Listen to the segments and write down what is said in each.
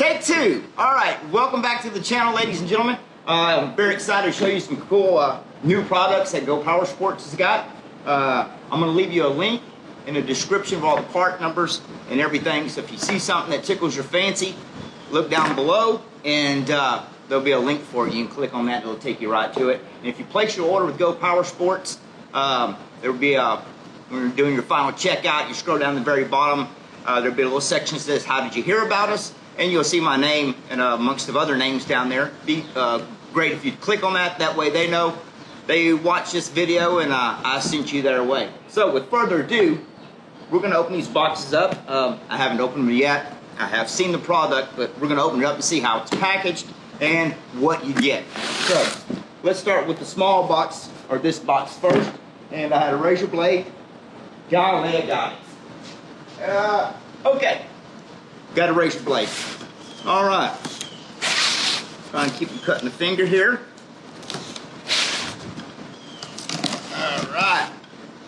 Take two. All right, welcome back to the channel, ladies and gentlemen. I'm very excited to show you some cool new products that Go Power Sports has got. I'm going to leave you a link in the description of all the part numbers and everything. So if you see something that tickles your fancy, look down below and there'll be a link for it. You can click on that, it'll take you right to it. And if you place your order with Go Power Sports, there'll be when you're doing your final checkout, you scroll down to the very bottom, there'll be a little section that says, how did you hear about us? And you'll see my name and amongst of other names down there. Be great if you'd click on that. That way they know they watch this video and I sent you their way. So with further ado, we're going to open these boxes up. I haven't opened them yet. I have seen the product, but we're going to open it up and see how it's packaged and what you get. So let's start with the small box, or this box first. And I had a razor blade. Golly, I got it. Okay. Got a razor blade. All right. Try and keep from cutting the finger here. All right.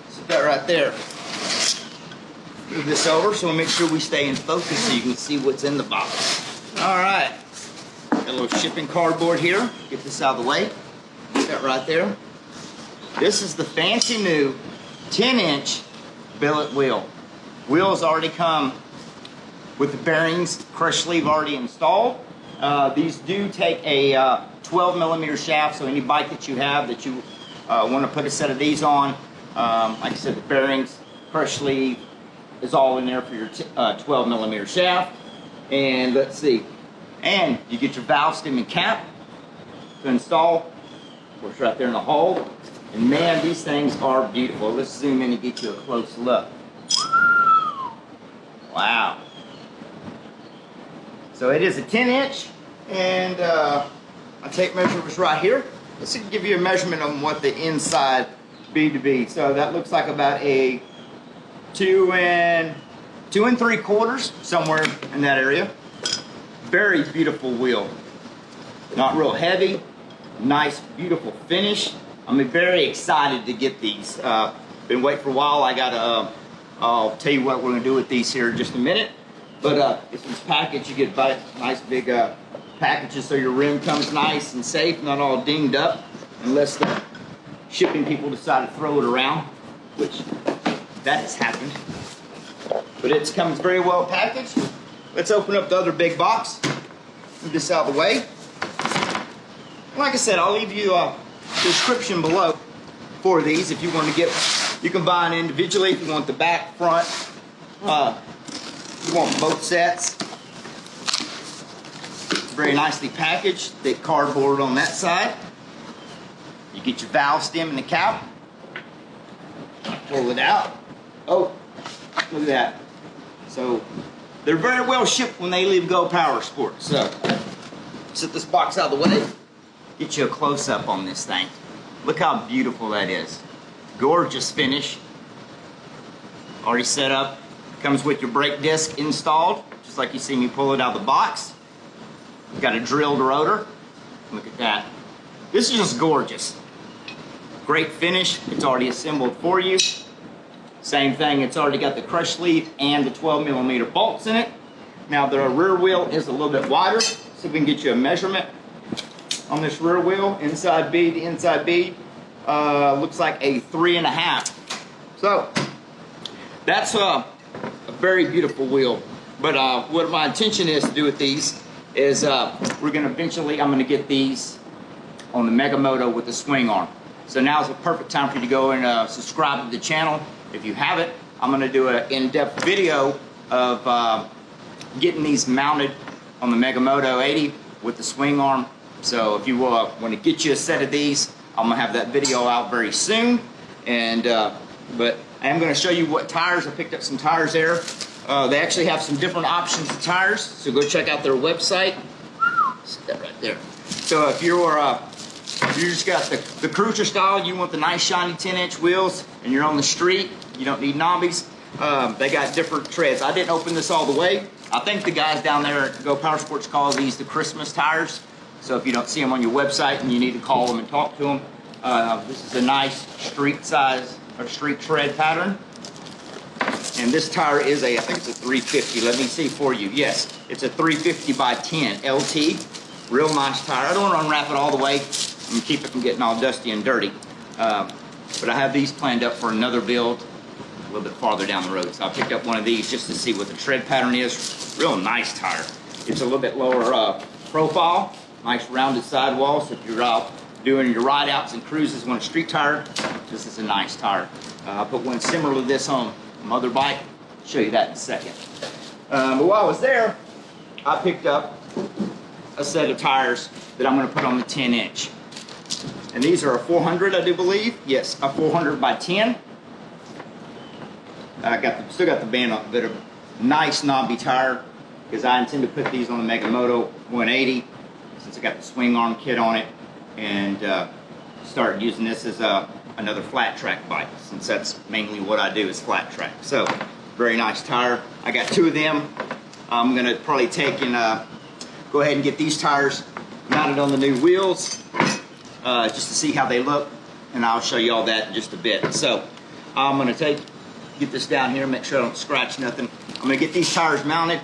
Set that right there. Move this over so we'll make sure we stay in focus so you can see what's in the box. All right. Got a little shipping cardboard here. Get this out of the way. Put that right there. This is the fancy new 10-inch billet wheel. Wheels already come with the bearings, crush sleeve already installed. These do take a 12mm shaft, so any bike that you have that you want to put a set of these on, like I said, the bearings, crush sleeve is all in there for your 12mm shaft. And let's see, and you get your valve stem and cap to install, of course, right there in the hole. And man, these things are beautiful. Let's zoom in and get you a close look. Wow. So it is a 10-inch, and I take measurements right here. Let's give you a measurement on what the inside be to be. So that looks like about a 2 3/4, somewhere in that area. Very beautiful wheel. Not real heavy. Nice, beautiful finish. I'm very excited to get these. Been waiting for a while. I'll tell you what we're going to do with these here in just a minute. But if it's packaged, you get nice big packages so your rim comes nice and safe, not all dinged up, unless the shipping people decide to throw it around, which that has happened. But it comes very well packaged. Let's open up the other big box. Move this out of the way. Like I said, I'll leave you a description below for these if you want to get. You can buy them individually if you want the back, front. You want both sets. It's very nicely packaged. Thick cardboard on that side. You get your valve stem and the cap. Pull it out. Oh, look at that. So they're very well shipped when they leave Go Power Sports. So set this box out of the way. Get you a close-up on this thing. Look how beautiful that is. Gorgeous finish. Already set up. Comes with your brake disc installed, just like you see me pull it out of the box. Got a drilled rotor. Look at that. This is just gorgeous. Great finish. It's already assembled for you. Same thing, it's already got the crush sleeve and the 12mm bolts in it. Now the rear wheel is a little bit wider, so we can get you a measurement on this rear wheel. Inside B to inside B looks like a 3.5. So that's a very beautiful wheel. But what my intention is to do with these is we're going to eventually, I'm going to get these on the Mega Moto with the swing arm. So now is the perfect time for you to go and subscribe to the channel. If you haven't, I'm going to do an in-depth video of getting these mounted on the Mega Moto 80 with the swing arm. So if you want to get you a set of these, I'm going to have that video out very soon. And but I am going to show you what tires. I picked up some tires there. They actually have some different options of tires, so go check out their website. Set that right there. So if you just got the cruiser style, you want the nice shiny 10-inch wheels, and you're on the street, you don't need knobbies. They got different treads. I didn't open this all the way. I think the guys down there at Go Power Sports call these the Christmas tires. So if you don't see them on your website and you need to call them and talk to them, this is a nice street size or street tread pattern. And this tire is I think it's a 350. Let me see for you. Yes, it's a 350 by 10 LT. Real nice tire. I don't want to unwrap it all the way and keep it from getting all dusty and dirty. But I have these planned up for another build a little bit farther down the road. So I picked up one of these just to see what the tread pattern is. Real nice tire. It's a little bit lower profile. Nice rounded sidewall. So if you're out doing your ride outs and cruises on a street tire, this is a nice tire. I put one similar to this on my other bike. I'll show you that in a second. But while I was there, I picked up a set of tires that I'm going to put on the 10-inch. And these are a 400, I do believe. Yes, a 400 by 10. Still got the band on, but a nice knobby tire because I intend to put these on the Megamoto 180 since I got the swing arm kit on it, and start using this as another flat track bike since that's mainly what I do is flat track. So very nice tire. I got two of them. I'm gonna probably take and go ahead and get these tires mounted on the new wheels just to see how they look, and I'll show you all that in just a bit. So I'm gonna get this down here, make sure I don't scratch nothing. I'm gonna get these tires mounted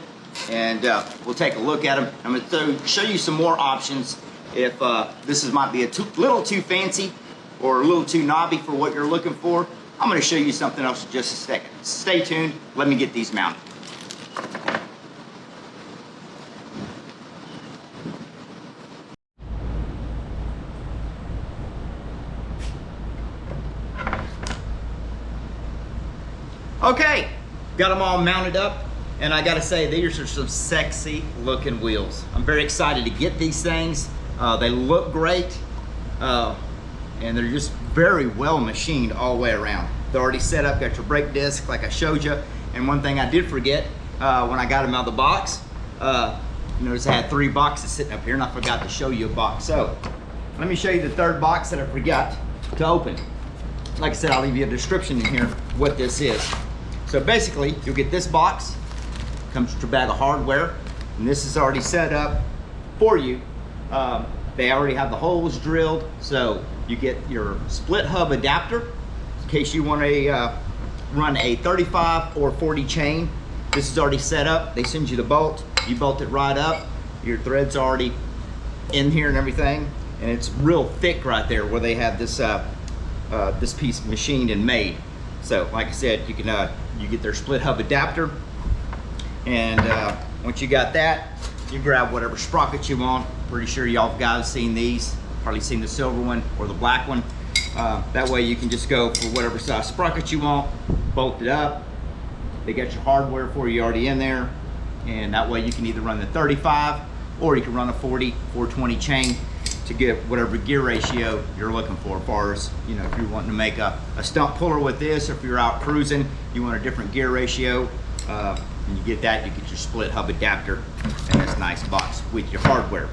and we'll take a look at them. I'm gonna show you some more options if this might be a little too fancy or a little too knobby for what you're looking for. I'm gonna show you something else in just a second. Stay tuned, let me get these mounted. Okay, got them all mounted up, and I gotta say, these are some sexy looking wheels. I'm very excited to get these things. They look great, and they're just very well machined all the way around. They're already set up, got your brake disc like I showed you. And one thing I did forget when I got them out of the box, you notice I had 3 boxes sitting up here, and I forgot to show you a box. So let me show you the third box that I forgot to open. Like I said, I'll leave you a description in here what this is. So basically, you'll get this box, comes with your bag of hardware, and this is already set up for you. They already have the holes drilled, so you get your split hub adapter in case you want to run a 35 or 40 chain. This is already set up. They send you the bolt, you bolt it right up. Your thread's already in here and everything, and it's real thick right there where they have this this piece machined and made. So like I said, you can you get their split hub adapter, and once you got that, you grab whatever sprocket you want. Pretty sure y'all guys seen these, probably seen the silver one or the black one. That way you can just go for whatever size sprocket you want, bolt it up. They got your hardware for you already in there, and that way you can either run the 35 or you can run a 40, 420 chain to get whatever gear ratio you're looking for. As far as, you know, if you're wanting to make a stump puller with this, or if you're out cruising, you want a different gear ratio, and you get that, you get your split hub adapter and this nice box with your hardware.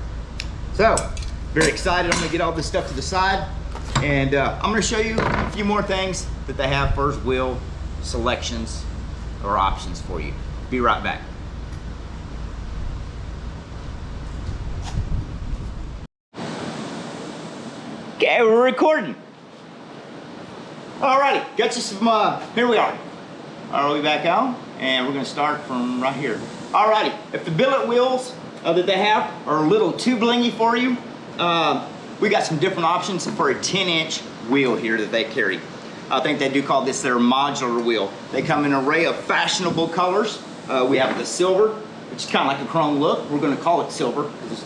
So, very excited. I'm gonna get all this stuff to the side, and I'm gonna show you a few more things that they have first wheel selections or options for you. Be right back. Okay, we're recording. Alrighty, got you some, here we are. All right, we back on, and we're gonna start from right here. Alrighty, if the billet wheels that they have are a little too blingy for you, we got some different options for a 10-inch wheel here that they carry. I think they do call this their modular wheel. They come in an array of fashionable colors. We have the silver, which is kind of like a chrome look. We're gonna call it silver, because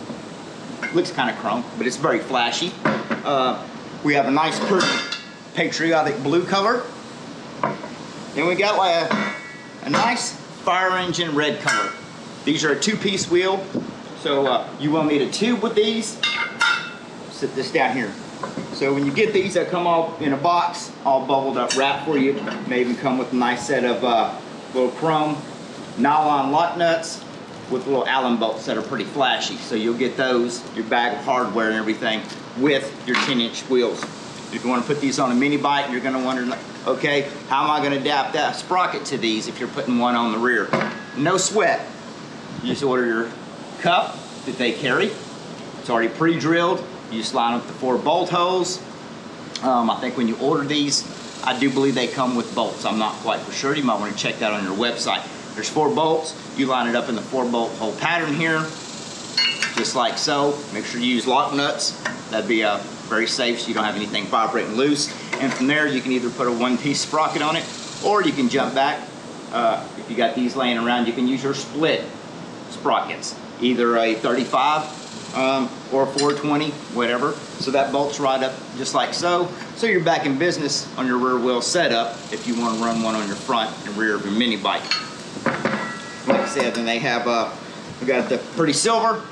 it looks kind of chrome, but it's very flashy. We have a nice patriotic blue color. Then we got like a nice fire engine red color. These are a 2-piece wheel, so you will need a tube with these. Sit this down here. So when you get these, they come all in a box, all bubbled up wrap for you. May even come with a nice set of little chrome nylon lock nuts with little Allen bolts that are pretty flashy. So you'll get those, your bag of hardware and everything, with your 10-inch wheels. If you want to put these on a mini bike, you're going to wonder, okay, how am I going to adapt that sprocket to these if you're putting one on the rear? No sweat. You just order your cup that they carry. It's already pre-drilled. You just line up the 4 bolt holes. I think when you order these, I do believe they come with bolts. I'm not quite for sure. You might want to check that on your website. There's 4 bolts. You line it up in the 4-bolt hole pattern here, just like so. Make sure you use lock nuts. That'd be very safe so you don't have anything vibrating loose. And from there, you can either put a 1-piece sprocket on it, or you can jump back. If you got these laying around, you can use your split sprockets, either a 35 or a 420, whatever. So that bolts right up just like so. So you're back in business on your rear wheel setup if you want to run one on your front and rear of your mini bike. Like I said, then they have we got the pretty silver,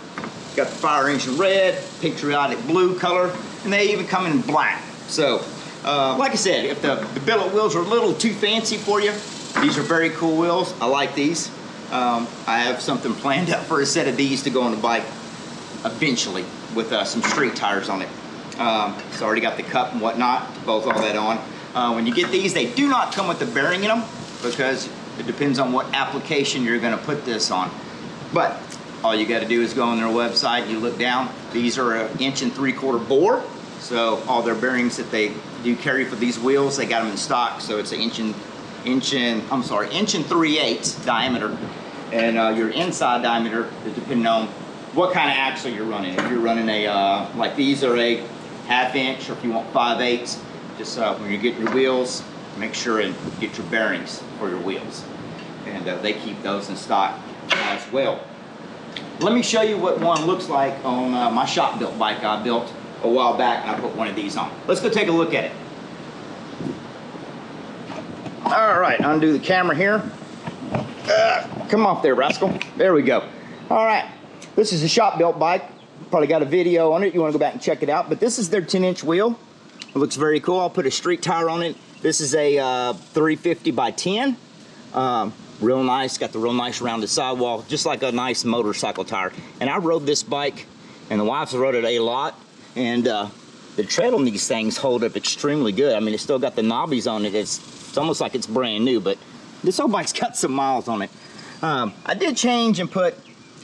got the fire engine red, patriotic blue color, and they even come in black. So like I said, if the billet wheels are a little too fancy for you, these are very cool wheels. I like these. I have something planned out for a set of these to go on the bike eventually with some street tires on it. So I already got the cup and whatnot to bolt all that on. When you get these, they do not come with the bearing in them because it depends on what application you're going to put this on. But all you got to do is go on their website, you look down. These are an 1 3/4 bore. So all their bearings that they do carry for these wheels, they got them in stock. So it's an inch and 3/8 diameter, and your inside diameter is depending on what kind of axle you're running. If you're running a like these are a 1/2 inch, or if you want 5/8, just when you get your wheels, make sure and get your bearings for your wheels, and they keep those in stock as well. Let me show you what one looks like on my shop built bike I built a while back, and I put one of these on. Let's go take a look at it. All right, undo the camera here. Come off there, rascal. There we go. All right, this is a shop built bike. Probably got a video on it. You want to go back and check it out. But this is their 10-inch wheel. It looks very cool. I'll put a street tire on it. This is a 350 by 10. Real nice. Got the real nice rounded sidewall, just like a nice motorcycle tire. And I rode this bike, and the wives rode it a lot. And the tread on these things hold up extremely good. I mean, it's still got the knobbies on it. It's almost like it's brand new, but this old bike's got some miles on it. I did change and put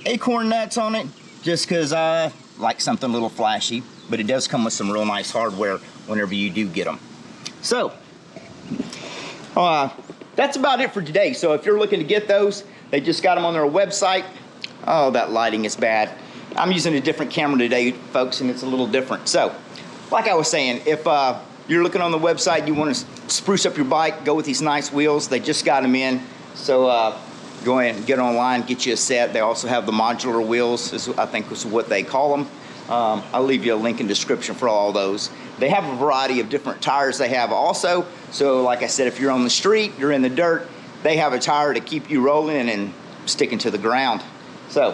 acorn nuts on it just because I like something a little flashy, but it does come with some real nice hardware whenever you do get them. So that's about it for today. So if you're looking to get those, they just got them on their website. Oh, that lighting is bad. I'm using a different camera today, folks, and it's a little different. So like I was saying, if you're looking on the website, you want to spruce up your bike, go with these nice wheels. They just got them in. So go ahead and get online, get you a set. They also have the modular wheels, I think is what they call them. I'll leave you a link in the description for all those. They have a variety of different tires they have also. So like I said, if you're on the street, you're in the dirt, they have a tire to keep you rolling and sticking to the ground. So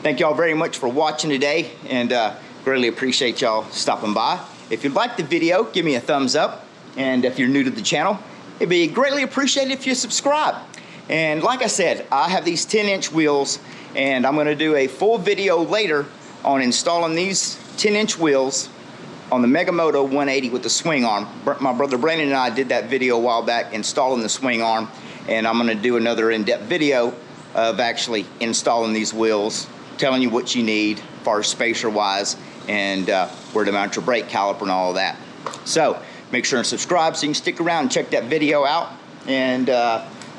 thank y'all very much for watching today, and greatly appreciate y'all stopping by. If you liked the video, give me a thumbs up. And if you're new to the channel, it'd be greatly appreciated if you subscribe. And like I said, I have these 10-inch wheels, and I'm gonna do a full video later on installing these 10-inch wheels on the Megamoto 180 with the swing arm. My brother Brandon and I did that video a while back installing the swing arm, and I'm gonna do another in-depth video of actually installing these wheels, telling you what you need as far as spacer wise, and where to mount your brake caliper and all of that. So make sure and subscribe so you can stick around and check that video out. And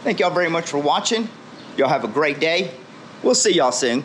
thank y'all very much for watching. Y'all have a great day. We'll see y'all soon.